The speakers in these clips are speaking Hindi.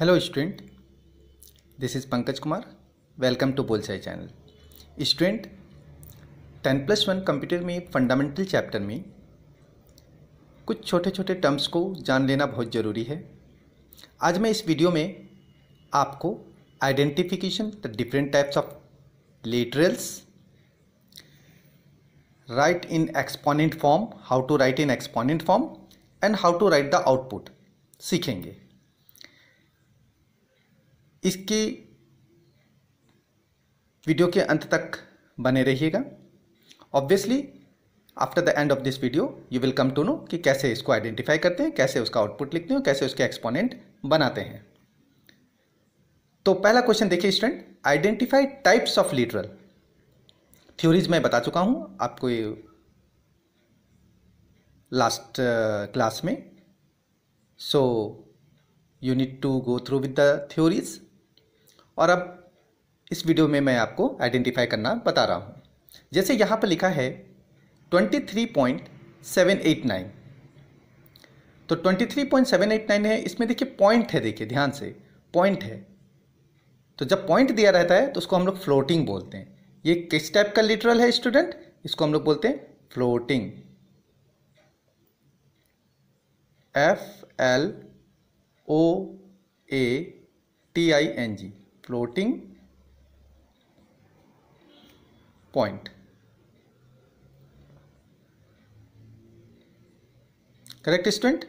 Hello student, this is Pankaj Kumar. Welcome to बोलचाई चैनल। स्टूडेंट, 10+1 कंप्यूटर में फंडामेंटल चैप्टर में कुछ छोटे छोटे टर्म्स को जान लेना बहुत ज़रूरी है। आज मैं इस वीडियो में आपको identification the different types of literals, write in exponent form, how to write in exponent form and how to write the output सीखेंगे। इसकी वीडियो के अंत तक बने रहिएगा। Obviously after the end of this video you will come to know कि कैसे इसको आइडेंटिफाई करते हैं, कैसे उसका आउटपुट लिखते हैं, कैसे उसके एक्सपोनेंट बनाते हैं। तो पहला क्वेश्चन देखिए student, identify types of literal. Theories मैं बता चुका हूं आपको ये लास्ट क्लास में, so you need to go through with the theories. और अब इस वीडियो में मैं आपको आइडेंटिफाई करना बता रहा हूँ। जैसे यहाँ पर लिखा है 23.789, तो 23.789 है, इसमें देखिए पॉइंट है, देखिए ध्यान से पॉइंट है। तो जब पॉइंट दिया रहता है तो उसको हम लोग फ्लोटिंग बोलते हैं। ये किस टाइप का लिटरल है स्टूडेंट? इसको हम लोग बोलते हैं floating, FLOATING, floating point. Correct student.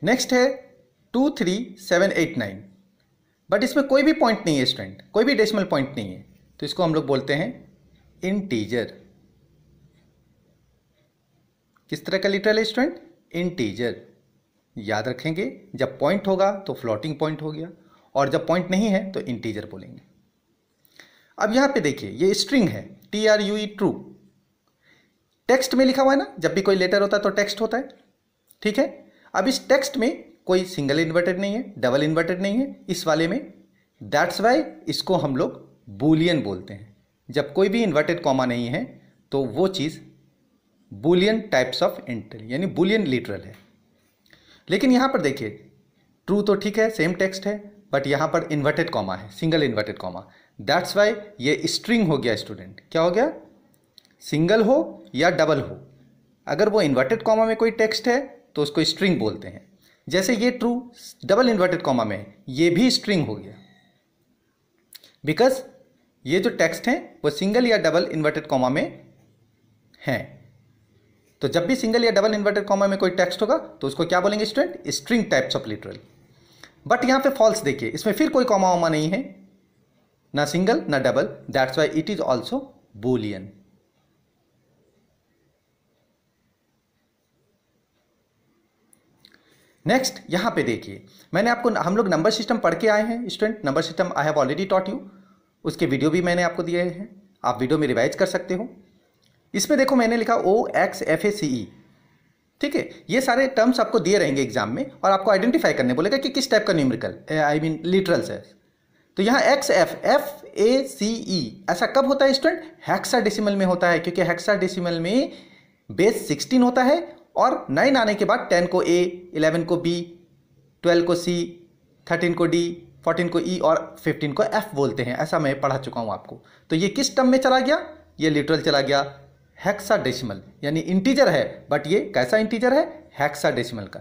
Next है 23789, बट इसमें कोई भी पॉइंट नहीं है स्टूडेंट, कोई भी डेसिमल पॉइंट नहीं है, तो इसको हम लोग बोलते हैं इंटीजर। किस तरह का लिटरल है स्टूडेंट? इंटीजर। याद रखेंगे, जब पॉइंट होगा तो फ्लोटिंग पॉइंट हो गया, और जब पॉइंट नहीं है तो इंटीजर बोलेंगे। अब यहां पे देखिए ये स्ट्रिंग है, TRUE, ट्रू। टेक्स्ट में लिखा हुआ है ना, जब भी कोई लेटर होता है तो टेक्स्ट होता है, ठीक है। अब इस टेक्स्ट में कोई सिंगल इन्वर्टेड नहीं है, डबल इन्वर्टेड नहीं है इस वाले में, दैट्स वाई इसको हम लोग बूलियन बोलते हैं। जब कोई भी इन्वर्टेड कॉमा नहीं है तो वो चीज़ बूलियन टाइप्स ऑफ इंटर यानी बूलियन लिटरल है। लेकिन यहां पर देखिए ट्रू तो ठीक है, सेम टेक्स्ट है, बट यहां पर इन्वर्टेड कॉमा है, single inverted comma, that's why ये स्ट्रिंग हो गया स्टूडेंट। क्या हो गया? सिंगल हो या डबल हो, अगर वो इन्वर्टेड कॉमा में कोई टेक्स्ट है तो उसको स्ट्रिंग बोलते हैं। जैसे ये ट्रू डबल इन्वर्टेड कॉमा में है, ये भी स्ट्रिंग हो गया, बिकॉज ये जो टेक्स्ट है वो सिंगल या डबल इन्वर्टेड कॉमा में है। तो जब भी सिंगल या डबल इन्वर्टेड कॉमा में कोई टेक्स्ट होगा तो उसको क्या बोलेंगे student? String types of literal. But यहां पे फॉल्स देखिए, इसमें फिर कोई कॉमा वॉमा नहीं है, ना सिंगल ना double, that's why it is also Boolean. Next यहां पे देखिए, मैंने आपको, हम लोग नंबर सिस्टम पढ़ के आए हैं student, number system I have already taught you, उसके वीडियो भी मैंने आपको दिए हैं, आप वीडियो में रिवाइज कर सकते हो। इसमें देखो मैंने लिखा OXFACE, ठीक है। ये सारे टर्म्स आपको दिए रहेंगे एग्जाम में, और आपको आइडेंटिफाई करने बोलेगा कि किस टाइप का न्यूमेरिकल आई मीन लिटरल्स है। तो यहाँ XFACE ऐसा कब होता है स्टूडेंट? हेक्साडेसिमल में होता है, क्योंकि हेक्साडेसिमल में बेस 16 होता है, और 9 आने के बाद 10 को A, 11 को B, 12 को C, 13 को D, 14 को E और 15 को F बोलते हैं। ऐसा मैं पढ़ा चुका हूँ आपको। तो ये किस टर्म में चला गया? ये लिटरल चला गया हेक्साडेसिमल, यानी इंटीजर है, बट ये कैसा इंटीजर है? हेक्साडेसिमल का।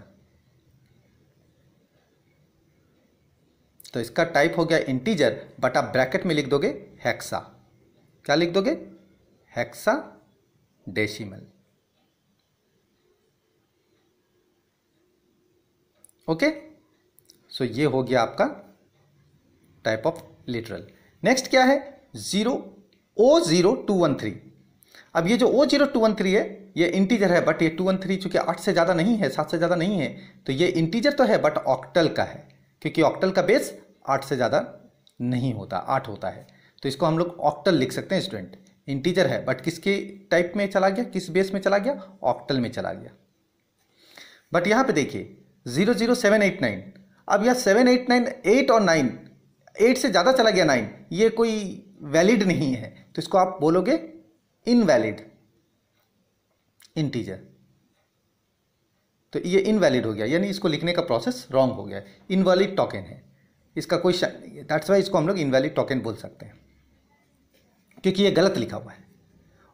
तो इसका टाइप हो गया इंटीजर, बट आप ब्रैकेट में लिख दोगे हेक्सा। क्या लिख दोगे? हेक्साडेसिमल। ओके, सो ये हो गया आपका टाइप ऑफ लिटरल। नेक्स्ट क्या है? O0213। अब ये जो O0213 है ये इंटीजर है, बट ये 213 चूंकि 8 से ज़्यादा नहीं है, 7 से ज़्यादा नहीं है, तो ये इंटीजर तो है बट ऑक्टल का है, क्योंकि ऑक्टल का बेस 8 से ज़्यादा नहीं होता, 8 होता है। तो इसको हम लोग ऑक्टल लिख सकते हैं स्टूडेंट। इंटीजर है बट किसके टाइप में चला गया, किस बेस में चला गया? ऑक्टल में चला गया। बट यहाँ पे देखिए 00789, अब यह 789, 8 और 9, 8 से ज़्यादा चला गया 9, ये कोई वैलिड नहीं है, तो इसको आप बोलोगे इनवैलिड इंटीजर। तो ये इनवैलिड हो गया, यानी इसको लिखने का प्रोसेस रॉन्ग हो गया, इनवैलिड टोकन है। इसका कोई शक नहीं है। दैट्स वाई इसको हम लोग इनवैलिड टोकन बोल सकते हैं, क्योंकि ये गलत लिखा हुआ है।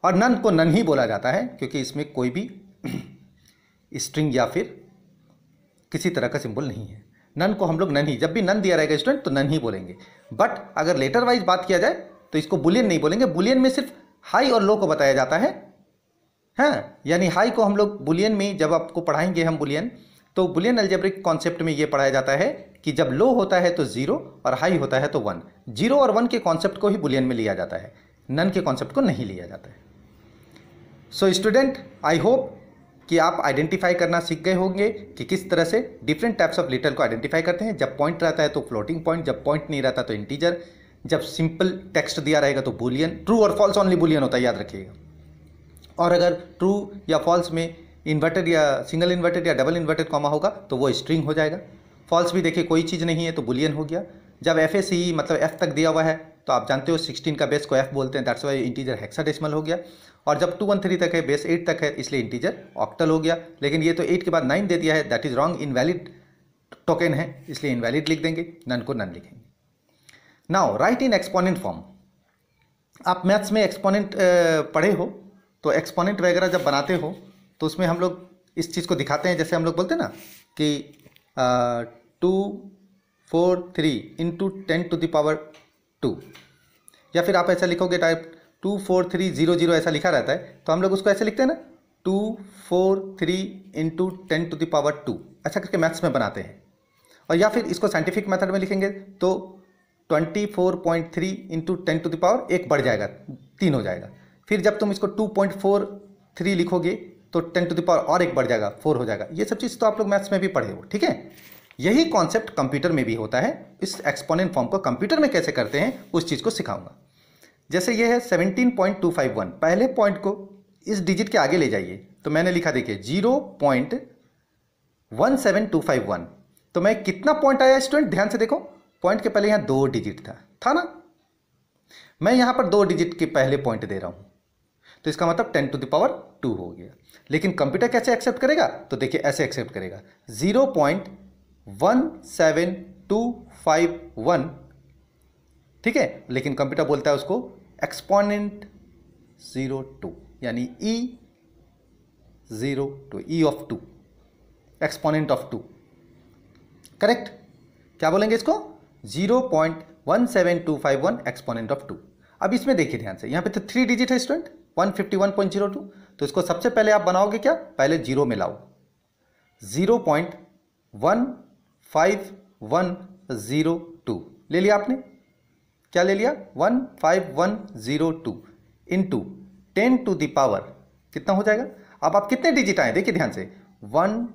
और नन को नन ही बोला जाता है क्योंकि इसमें कोई भी स्ट्रिंग या फिर किसी तरह का सिंबल नहीं है। नन को हम लोग नन ही, जब भी नन दिया रहेगा स्टूडेंट तो नन ही बोलेंगे। बट अगर लेटर वाइज बात किया जाए तो इसको बुलियन नहीं बोलेंगे। बुलियन में सिर्फ हाई और लो को बताया जाता है। हाँ, यानी हाई को हम लोग बुलियन में जब आपको पढ़ाएंगे हम बुलियन, तो बुलियन अलजेब्रिक कॉन्सेप्ट में ये पढ़ाया जाता है कि जब लो होता है तो 0 और हाई होता है तो 1। 0 और 1 के कॉन्सेप्ट को ही बुलियन में लिया जाता है, नन के कॉन्सेप्ट को नहीं लिया जाता है। सो स्टूडेंट, आई होप कि आप आइडेंटिफाई करना सीख गए होंगे कि किस तरह से डिफरेंट टाइप्स ऑफ लेटर को आइडेंटिफाई करते हैं। जब पॉइंट रहता है तो फ्लोटिंग पॉइंट, जब पॉइंट नहीं रहता तो इंटीजर, जब सिंपल टेक्स्ट दिया रहेगा तो बुलियन। ट्रू और फॉल्स ओनली बुलियन होता है, याद रखिएगा। और अगर ट्रू या फॉल्स में इन्वर्टेड या सिंगल इन्वर्टेड या डबल इन्वर्टेड कॉमा होगा तो वो स्ट्रिंग हो जाएगा। फॉल्स भी देखिए कोई चीज़ नहीं है तो बुलियन हो गया। जब FACE मतलब F तक दिया हुआ है तो आप जानते हो 16 का बेस को F बोलते हैं, दैट्स वाई इंटीजर हेक्साडेसिमल हो गया। और जब 213 तक है, बेस 8 तक है, इसलिए इंटीजर ऑक्टल हो गया। लेकिन ये तो 8 के बाद 9 दे दिया है, that is wrong, invalid token है, इसलिए इनवैलिड लिख देंगे, नन को नन लिखेंगे। Now right in exponent form. आप मैथ्स में एक्सपोनेंट पढ़े हो तो एक्सपोनेंट वगैरह जब बनाते हो तो उसमें हम लोग इस चीज़ को दिखाते हैं, जैसे हम लोग बोलते हैं ना कि 243 इंटू 10⁻², या फिर आप ऐसा लिखोगे टाइप 24300 ऐसा लिखा रहता है तो हम लोग उसको ऐसे लिखते हैं ना 243 इंटू 10⁻², ऐसा करके मैथ्स में बनाते हैं। और या फिर इसको साइंटिफिक मेथड में लिखेंगे तो 24.3 इंटू 10⁻1 बढ़ जाएगा, 3 हो जाएगा। फिर जब तुम इसको 2.43 लिखोगे तो 10⁻1 बढ़ जाएगा, 4 हो जाएगा। ये सब चीज़ तो आप लोग मैथ्स में भी पढ़े हो, ठीक है। यही कॉन्सेप्ट कंप्यूटर में भी होता है। इस एक्सपोनेंट फॉर्म को कंप्यूटर में कैसे करते हैं उस चीज़ को सिखाऊंगा। जैसे ये है 17.251, पहले पॉइंट को इस डिजिट के आगे ले जाइए तो मैंने लिखा देखिए 0.17251। तो मैं कितना पॉइंट आया स्टूडेंट, ध्यान से देखो, पॉइंट के पहले यहाँ 2 डिजिट था ना, मैं यहाँ पर 2 डिजिट के पहले पॉइंट दे रहा हूँ तो इसका मतलब 10⁻² हो गया। लेकिन कंप्यूटर कैसे एक्सेप्ट करेगा तो देखिए ऐसे एक्सेप्ट करेगा 0.17251, ठीक है। लेकिन कंप्यूटर बोलता है उसको एक्सपोनेंट 02, यानी E02, E of 2, exponent of 2, correct. क्या बोलेंगे इसको 0.17251 एक्सपोनेंट ऑफ 2। अब इसमें देखिए ध्यान से, यहाँ पे तो 3 डिजिट है स्टूडेंट, 151.02, तो इसको सबसे पहले आप बनाओगे क्या, पहले 0 में लाओ, 0.15102 ले लिया आपने, क्या ले लिया 15102 इंटू 10⁻, कितना हो जाएगा। अब आप कितने डिजिट आए देखिए ध्यान से, 1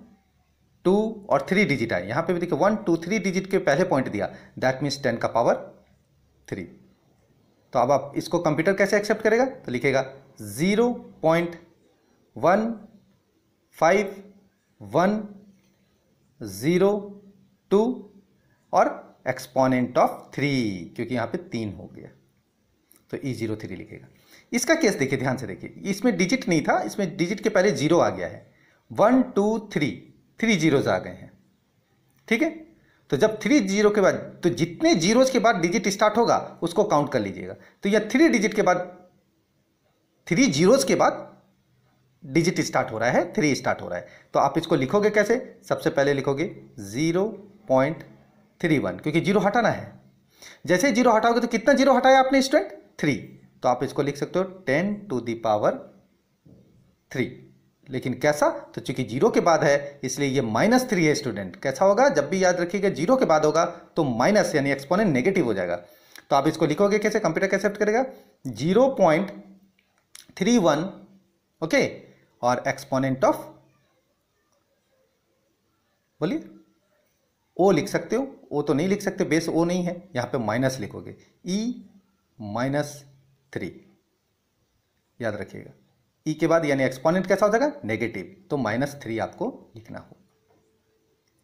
2 और 3 डिजिट आए, यहाँ पे भी देखिए 1 2 3 डिजिट के पहले पॉइंट दिया, दैट मीन्स 10⁻3। तो अब आप इसको कंप्यूटर कैसे एक्सेप्ट करेगा तो लिखेगा 0.15102 और एक्सपोनेंट ऑफ 3, क्योंकि यहाँ पे 3 हो गया तो E03 लिखेगा। इसका केस देखिए ध्यान से देखिए, इसमें डिजिट नहीं था, इसमें डिजिट के पहले 0 आ गया है, 1 2 3 जीरोज आ गए हैं, ठीक है। तो जब 3 0 के बाद, तो जितने जीरोज के बाद डिजिट स्टार्ट होगा उसको काउंट कर लीजिएगा। तो यह 3 डिजिट के बाद, 3 जीरोज के बाद डिजिट स्टार्ट हो रहा है, 3 स्टार्ट हो रहा है। तो आप इसको लिखोगे कैसे, सबसे पहले लिखोगे 0.31, क्योंकि 0 हटाना है। जैसे 0 हटाओगे तो कितना 0 हटाया आपने स्टूडेंट, 3, तो आप इसको लिख सकते हो 10⁻3। लेकिन कैसा, तो चूंकि 0 के बाद है इसलिए ये -3 है स्टूडेंट। कैसा होगा, जब भी याद रखिएगा 0 के बाद होगा तो माइनस, यानी एक्सपोनेंट नेगेटिव हो जाएगा। तो आप इसको लिखोगे कैसे, कंप्यूटर कैसे एक्सेप्ट करेगा 0.31, ओके, और एक्सपोनेंट ऑफ, बोलिए, ओ लिख सकते हो, ओ तो नहीं लिख सकते, बेस ओ नहीं है, यहाँ पे माइनस लिखोगे E-3, याद रखिएगा। ई के बाद यानी एक्सपोनेंट कैसा हो जाएगा, नेगेटिव, तो -3 आपको लिखना हो,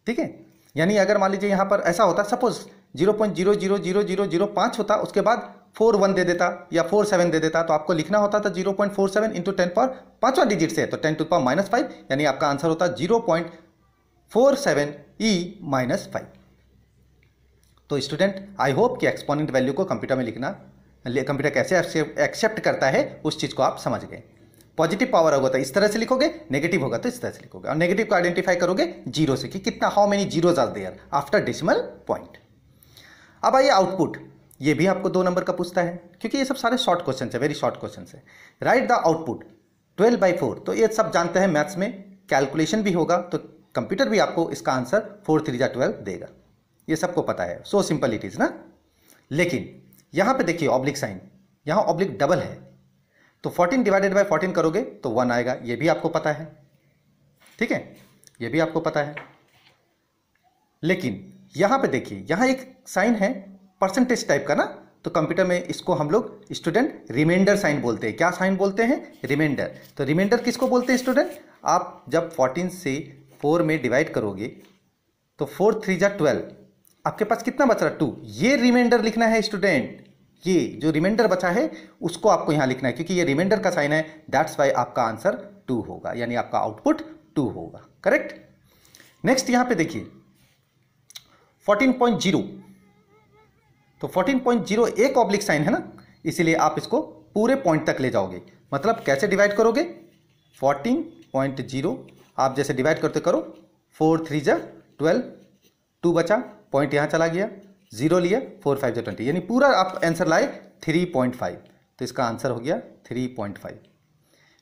ठीक है। यानी अगर मान लीजिए यहाँ पर ऐसा होता, सपोज 0.000005 होता, उसके बाद 41 दे देता या 47 दे देता, तो आपको लिखना होता था 0.47 इंटू 10 पावर, 5वां डिजिट से है तो 10⁻⁵, यानी आपका आंसर होता 0.47 E-5। तो स्टूडेंट आई होप कि एक्सपोनेंट वैल्यू को कंप्यूटर में लिखना, कंप्यूटर कैसे एक्सेप्ट करता है उस चीज़ को आप समझ गए। पॉजिटिव पावर होगा तो इस तरह से लिखोगे, नेगेटिव होगा तो इस तरह से लिखोगे, और नेगेटिव को आइडेंटिफाई करोगे जीरो से कि कितना, how many zeros are there after decimal point. अब आइए आउटपुट, ये भी आपको 2 नंबर का पूछता है क्योंकि ये सब सारे शॉर्ट क्वेश्चन है, वेरी शॉर्ट क्वेश्चन है। राइट द आउटपुट 12/4, तो ये सब जानते हैं, मैथ्स में कैलकुलेशन भी होगा तो कंप्यूटर भी आपको इसका आंसर 4 3 12 देगा, ये सबको पता है, सो सिंपल इट इज़ ना। लेकिन यहाँ पे देखिए ऑब्लिक साइन, यहाँ ऑब्लिक डबल है, तो 14 डिवाइडेड बाय 14 करोगे तो 1 आएगा, ये भी आपको पता है, ठीक है, ये भी आपको पता है। लेकिन यहाँ पे देखिए, यहाँ एक साइन है परसेंटेज टाइप का ना, तो कंप्यूटर में इसको हम लोग स्टूडेंट रिमाइंडर साइन बोलते हैं। क्या साइन बोलते हैं? रिमाइंडर। तो रिमाइंडर किसको बोलते हैं स्टूडेंट? आप जब 14 से 4 में डिवाइड करोगे तो 4 3 12, आपके पास कितना बच रहा? 2। ये रिमाइंडर लिखना है स्टूडेंट, ये जो रिमाइंडर बचा है उसको आपको यहाँ लिखना है, क्योंकि ये रिमाइंडर का साइन है, दैट्स वाई आपका आंसर 2 होगा, यानी आपका आउटपुट 2 होगा, करेक्ट। नेक्स्ट यहाँ पे देखिए 14.0, तो 14.0 एक ऑब्लिक साइन है ना, इसीलिए आप इसको पूरे पॉइंट तक ले जाओगे। मतलब कैसे डिवाइड करोगे? 14.0 आप जैसे डिवाइड करते करो, 4 3 12, 2 बचा, पॉइंट यहाँ चला गया, 0 लिया, 4 5 20, यानी पूरा आप आंसर लाए 3.5, तो इसका आंसर हो गया 3.5।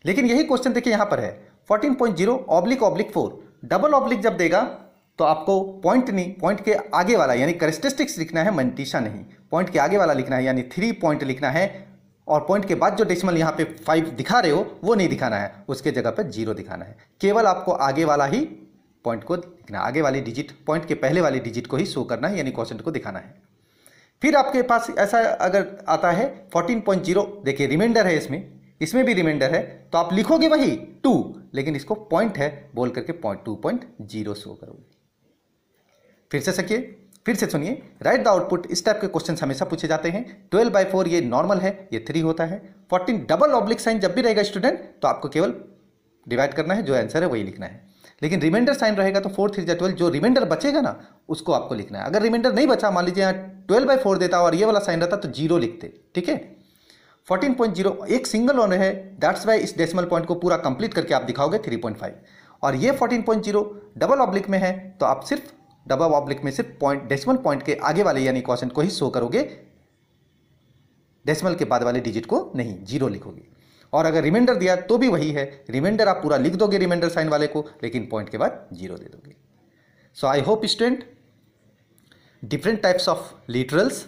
लेकिन यही क्वेश्चन देखिए यहाँ पर है 14.0 ऑब्लिक ऑब्लिक 4, डबल ऑब्लिक जब देगा तो आपको पॉइंट नहीं, पॉइंट के आगे वाला यानी कैरेक्टरिस्टिक्स लिखना है, मंटीशा नहीं, पॉइंट के आगे वाला लिखना है, यानी 3 पॉइंट लिखना है, और पॉइंट के बाद जो डेसिमल यहाँ पे 5 दिखा रहे हो वो नहीं दिखाना है, उसके जगह पे 0 दिखाना है। केवल आपको आगे वाला ही पॉइंट को लिखना है, आगे वाली डिजिट, पॉइंट के पहले वाली डिजिट को ही शो करना है, यानी क्वेश्चन को दिखाना है। फिर आपके पास ऐसा अगर आता है 14.0, देखिए रिमाइंडर है, इसमें भी रिमाइंडर है, तो आप लिखोगे वही 2, लेकिन इसको पॉइंट है बोल करके 2.0 शो करोगे। फिर से सुनिए, राइट द आउटपुट, इस टाइप के क्वेश्चन हमेशा पूछे जाते हैं। 12/4 ये नॉर्मल है, ये 3 होता है। 14 डबल ऑब्लिक साइन जब भी रहेगा स्टूडेंट तो आपको केवल डिवाइड करना है, जो आंसर है वही लिखना है। लेकिन रिमाइंडर साइन रहेगा तो 4 3 12, जो रिमाइंडर बचेगा ना उसको आपको लिखना है। अगर रिमाइंडर नहीं बचा, मान लीजिए यहाँ 12/4 देता और ये वाला साइन रहता तो 0 लिखते, ठीक है। 14.0 एक सिंगल वन है, दैट्स वाई इस डेसिमल पॉइंट को पूरा कंप्लीट करके आप दिखाओगे 3.5, और ये 14.0 डबल ऑब्लिक में है तो आप सिर्फ डबल ऑब्लिक में सिर्फ पॉइंट, डेसिमल पॉइंट के आगे वाले यानी क्वेश्चन को ही शो करोगे, डेसिमल के बाद वाले डिजिट को नहीं, 0 लिखोगे। और अगर रिमाइंडर दिया तो भी वही है, रिमाइंडर आप पूरा लिख दोगे रिमाइंडर साइन वाले को, लेकिन पॉइंट के बाद 0 दे दोगे। So I hope student, different types of literals,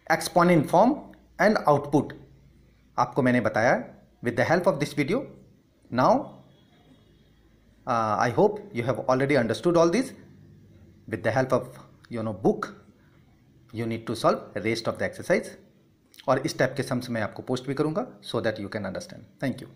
exponent form and output आपको मैंने बताया with the help of this video. Now I hope you have already understood all this. With the help of book, you need to solve rest of the exercise, और इस टाइप के सम्स मैं आपको पोस्ट भी करूंगा so that you can understand. Thank you.